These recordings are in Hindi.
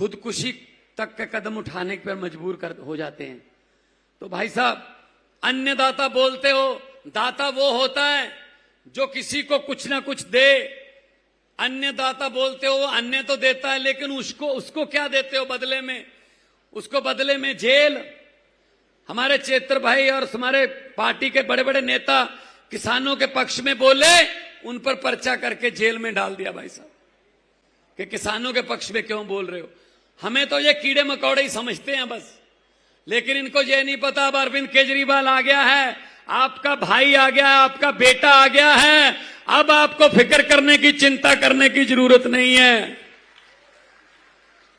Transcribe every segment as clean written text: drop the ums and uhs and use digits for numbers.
खुदकुशी तक के कदम उठाने पर मजबूर हो जाते हैं। तो भाई साहब, अन्नदाता बोलते हो, दाता वो होता है जो किसी को कुछ ना कुछ दे। अन्नदाता बोलते हो, अन्न तो देता है, लेकिन उसको क्या देते हो बदले में? उसको बदले में जेल। हमारे चेत्र भाई और हमारे पार्टी के बड़े बड़े नेता किसानों के पक्ष में बोले, उन पर पर्चा करके जेल में डाल दिया भाई साहब कि किसानों के पक्ष में क्यों बोल रहे हो। हमें तो ये कीड़े मकोड़े ही समझते हैं बस, लेकिन इनको ये नहीं पता अब अरविंद केजरीवाल आ गया है, आपका भाई आ गया है, आपका बेटा आ गया है। अब आपको फिक्र करने की, चिंता करने की जरूरत नहीं है,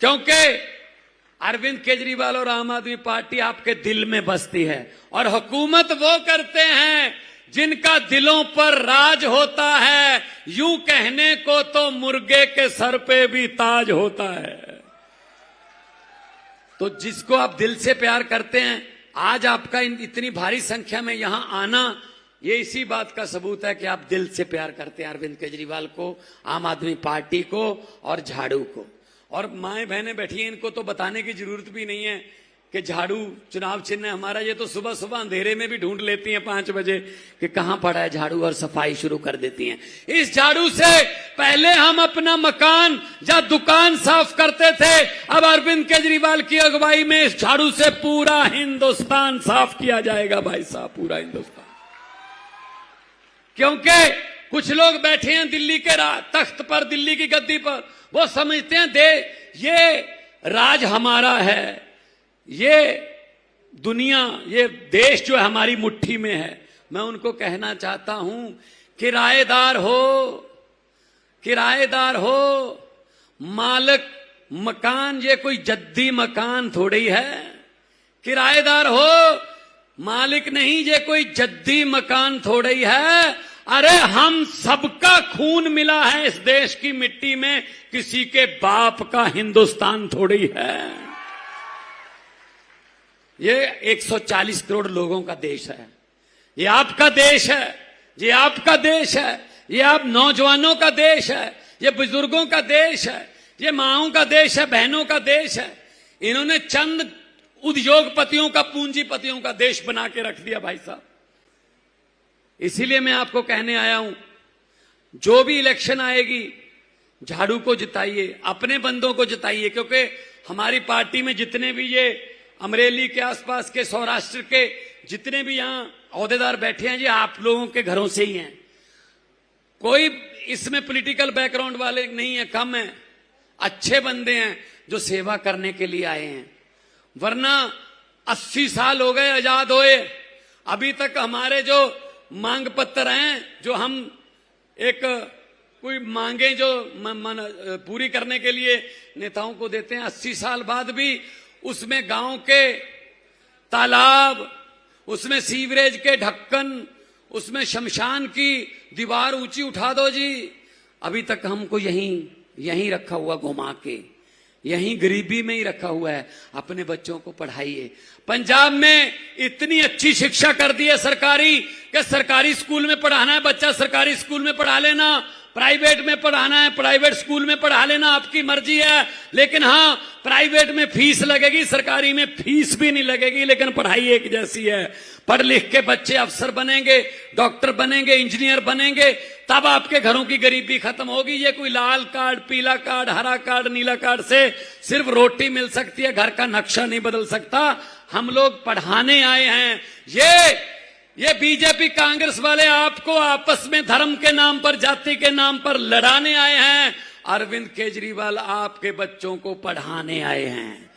क्योंकि अरविंद केजरीवाल और आम आदमी पार्टी आपके दिल में बसती है। और हुकूमत वो करते हैं जिनका दिलों पर राज होता है। यूं कहने को तो मुर्गे के सर पे भी ताज होता है। तो जिसको आप दिल से प्यार करते हैं, आज आपका इतनी भारी संख्या में यहां आना, ये इसी बात का सबूत है कि आप दिल से प्यार करते हैं अरविंद केजरीवाल को, आम आदमी पार्टी को और झाड़ू को। और माएं बहनें बैठी हैं, इनको तो बताने की जरूरत भी नहीं है कि झाड़ू चुनाव चिन्ह है हमारा। ये तो सुबह सुबह अंधेरे में भी ढूंढ लेती हैं 5 बजे कि कहां पड़ा है झाड़ू, और सफाई शुरू कर देती हैं। इस झाड़ू से पहले हम अपना मकान या दुकान साफ करते थे, अब अरविंद केजरीवाल की अगुवाई में इस झाड़ू से पूरा हिंदुस्तान साफ किया जाएगा भाई साहब, पूरा हिंदुस्तान। क्योंकि कुछ लोग बैठे हैं दिल्ली के तख्त पर, दिल्ली की गद्दी पर, वो समझते हैं ये राज हमारा है, ये दुनिया, ये देश जो है हमारी मुट्ठी में है। मैं उनको कहना चाहता हूं, किराएदार हो, मालिक मकान ये कोई जद्दी मकान थोड़ी है। किराएदार हो, मालिक नहीं, ये कोई जद्दी मकान थोड़ी है। अरे हम सबका खून मिला है इस देश की मिट्टी में, किसी के बाप का हिंदुस्तान थोड़ी है। ये 140 करोड़ लोगों का देश है, ये आपका देश है, ये आपका देश है, ये आप नौजवानों का देश है, ये बुजुर्गों का देश है, ये माओं का देश है, बहनों का देश है। इन्होंने चंद उद्योगपतियों का, पूंजीपतियों का देश बना के रख दिया भाई साहब। इसीलिए मैं आपको कहने आया हूं, जो भी इलेक्शन आएगी झाड़ू को जिताइए, अपने बंदों को जिताइए, क्योंकि हमारी पार्टी में जितने भी ये अमरेली के आसपास के, सौराष्ट्र के जितने भी यहां ओहदेदार बैठे हैं, ये आप लोगों के घरों से ही हैं। कोई इसमें पॉलिटिकल बैकग्राउंड वाले नहीं है, कम है, अच्छे बंदे हैं जो सेवा करने के लिए आए हैं। वरना 80 साल हो गए आजाद होए, अभी तक हमारे जो मांग पत्र हैं, जो हम एक कोई मांगे जो पूरी करने के लिए नेताओं को देते हैं, 80 साल बाद भी उसमें गांव के तालाब, उसमें सीवरेज के ढक्कन, उसमें शमशान की दीवार ऊंची उठा दो जी, अभी तक हमको यहीं रखा हुआ घुमा के, यहीं गरीबी में ही रखा हुआ है। अपने बच्चों को पढ़ाइए। पंजाब में इतनी अच्छी शिक्षा कर दी है सरकारी, कि सरकारी स्कूल में पढ़ाना है बच्चा, सरकारी स्कूल में पढ़ा लेना, प्राइवेट में पढ़ाना है प्राइवेट स्कूल में पढ़ा लेना, आपकी मर्जी है। लेकिन हाँ, प्राइवेट में फीस लगेगी, सरकारी में फीस भी नहीं लगेगी, लेकिन पढ़ाई एक जैसी है। पढ़ लिख के बच्चे अफसर बनेंगे, डॉक्टर बनेंगे, इंजीनियर बनेंगे, तब आपके घरों की गरीबी खत्म होगी। ये कोई लाल कार्ड, पीला कार्ड, हरा कार्ड, नीला कार्ड से सिर्फ रोटी मिल सकती है, घर का नक्शा नहीं बदल सकता। हम लोग पढ़ाने आए हैं। ये बीजेपी कांग्रेस वाले आपको आपस में धर्म के नाम पर, जाति के नाम पर लड़ाने आए हैं। अरविंद केजरीवाल आपके बच्चों को पढ़ाने आए हैं।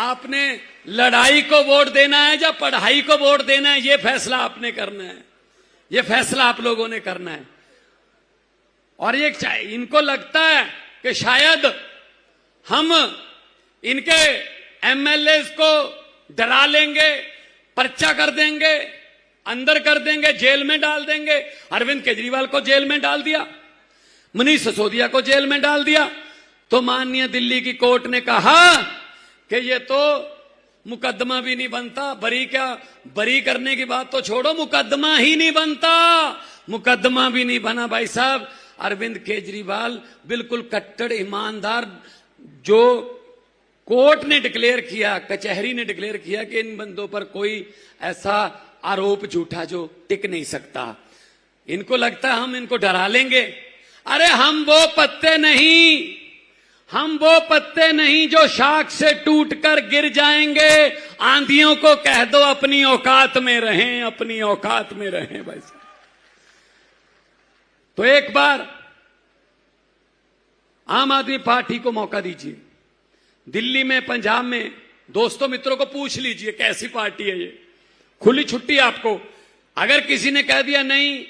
आपने लड़ाई को वोट देना है या पढ़ाई को वोट देना है, ये फैसला आपने करना है, ये फैसला आप लोगों ने करना है। और ये इनको लगता है कि शायद हम इनके एमएलए को डरा लेंगे, पर्चा कर देंगे, अंदर कर देंगे, जेल में डाल देंगे। अरविंद केजरीवाल को जेल में डाल दिया, मनीष सिसोदिया को जेल में डाल दिया, तो माननीय दिल्ली की कोर्ट ने कहा कि ये तो मुकदमा भी नहीं बनता। बरी करने की बात तो छोड़ो, मुकदमा ही नहीं बनता, मुकदमा भी नहीं बना भाई साहब। अरविंद केजरीवाल बिल्कुल कट्टर ईमानदार, जो कोर्ट ने डिक्लेयर किया, कचहरी ने डिक्लेयर किया कि इन बंदों पर कोई ऐसा आरोप झूठा जो टिक नहीं सकता। इनको लगता है हम इनको डरा लेंगे। अरे हम वो पत्ते नहीं जो शाख से टूटकर गिर जाएंगे। आंधियों को कह दो अपनी औकात में रहें, अपनी औकात में रहें भाई साहब। तो एक बार आम आदमी पार्टी को मौका दीजिए। दिल्ली में, पंजाब में दोस्तों मित्रों को पूछ लीजिए कैसी पार्टी है ये। खुली छुट्टी आपको। अगर किसी ने कह दिया नहीं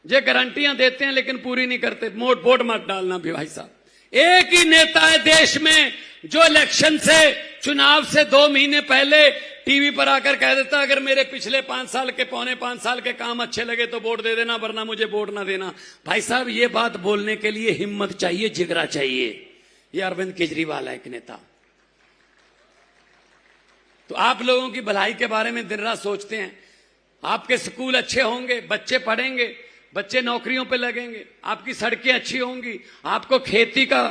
ये गारंटियां देते हैं लेकिन पूरी नहीं करते, वोट मत डालना भी भाई साहब। एक ही नेता है देश में जो इलेक्शन से, चुनाव से 2 महीने पहले टीवी पर आकर कह देता अगर मेरे पिछले 5 साल के, पौने 5 साल के काम अच्छे लगे तो वोट दे देना, वरना मुझे वोट ना देना। भाई साहब ये बात बोलने के लिए हिम्मत चाहिए, जिगरा चाहिए। ये अरविंद केजरीवाल है एक नेता। तो आप लोगों की भलाई के बारे में दिन रात सोचते हैं। आपके स्कूल अच्छे होंगे, बच्चे पढ़ेंगे, बच्चे नौकरियों पे लगेंगे, आपकी सड़कें अच्छी होंगी, आपको खेती का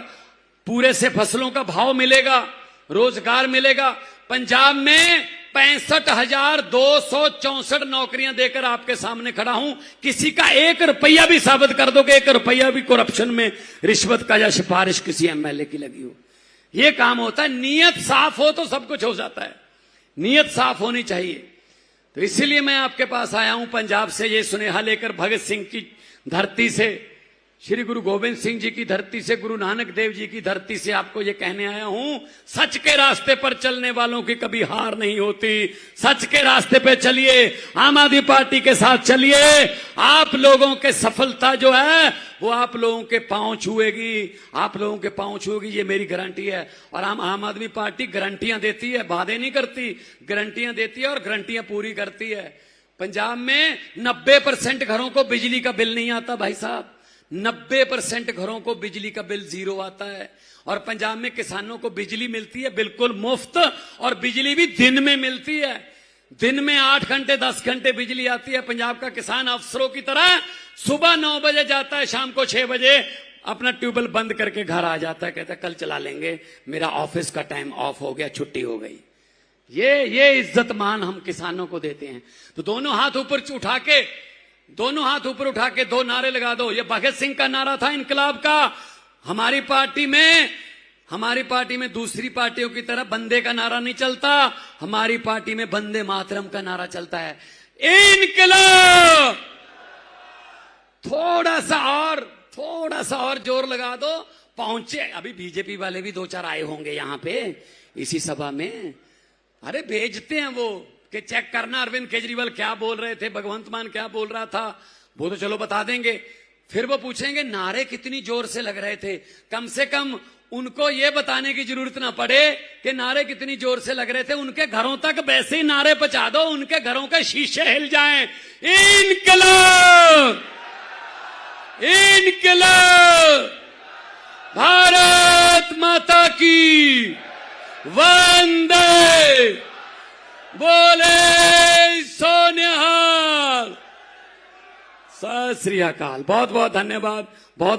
पूरे से फसलों का भाव मिलेगा, रोजगार मिलेगा। पंजाब में 65,264 नौकरियां देकर आपके सामने खड़ा हूं। किसी का 1 रुपया भी साबित कर दो कि 1 रुपया भी करप्शन में, रिश्वत का या सिफारिश किसी एमएलए की लगी हो। यह काम होता है। नीयत साफ हो तो सब कुछ हो जाता है। नीयत साफ होनी चाहिए। तो इसीलिए मैं आपके पास आया हूं पंजाब से ये सुनेहा लेकर, भगत सिंह की धरती से, श्री गुरु गोविंद सिंह जी की धरती से, गुरु नानक देव जी की धरती से आपको ये कहने आया हूं, सच के रास्ते पर चलने वालों की कभी हार नहीं होती। सच के रास्ते पे चलिए, आम आदमी पार्टी के साथ चलिए। आप लोगों के सफलता जो है वो आप लोगों के पांव छुएगी, आप लोगों के पांव छुएगी, ये मेरी गारंटी है। और आम आदमी पार्टी गारंटियां देती है, वादे नहीं करती, गारंटियां देती है और गारंटियां पूरी करती है। पंजाब में 90% घरों को बिजली का बिल नहीं आता भाई साहब। 90% घरों को बिजली का बिल 0 आता है। और पंजाब में किसानों को बिजली मिलती है बिल्कुल मुफ्त, और बिजली भी दिन में मिलती है। दिन में 8 घंटे 10 घंटे बिजली आती है। पंजाब का किसान अफसरों की तरह सुबह 9 बजे जाता है, शाम को 6 बजे अपना ट्यूबवेल बंद करके घर आ जाता है, कहता है कल चला लेंगे, मेरा ऑफिस का टाइम ऑफ हो गया, छुट्टी हो गई। ये इज्जत मान हम किसानों को देते हैं। तो दोनों हाथ ऊपर उठा के 2 नारे लगा दो। ये भगत सिंह का नारा था इनकलाब का। हमारी पार्टी में दूसरी पार्टियों की तरह बंदे का नारा नहीं चलता। हमारी पार्टी में वंदे मातरम का नारा चलता है। इनकलाब। थोड़ा सा और जोर लगा दो, पहुंचे। अभी बीजेपी वाले भी 2-4 आए होंगे यहां पे इसी सभा में। अरे भेजते हैं वो कि चेक करना अरविंद केजरीवाल क्या बोल रहे थे, भगवंत मान क्या बोल रहा था, वो तो चलो बता देंगे। फिर वो पूछेंगे नारे कितनी जोर से लग रहे थे। कम से कम उनको ये बताने की जरूरत ना पड़े कि नारे कितनी जोर से लग रहे थे। उनके घरों तक वैसे ही नारे पहुंचा दो, उनके घरों के शीशे हिल जाएं। इनकलाब, इनकलाब, भारत माता की वंदे, बोले सोनिहाल, सत श्री अकाल। बहुत बहुत धन्यवाद। बहुत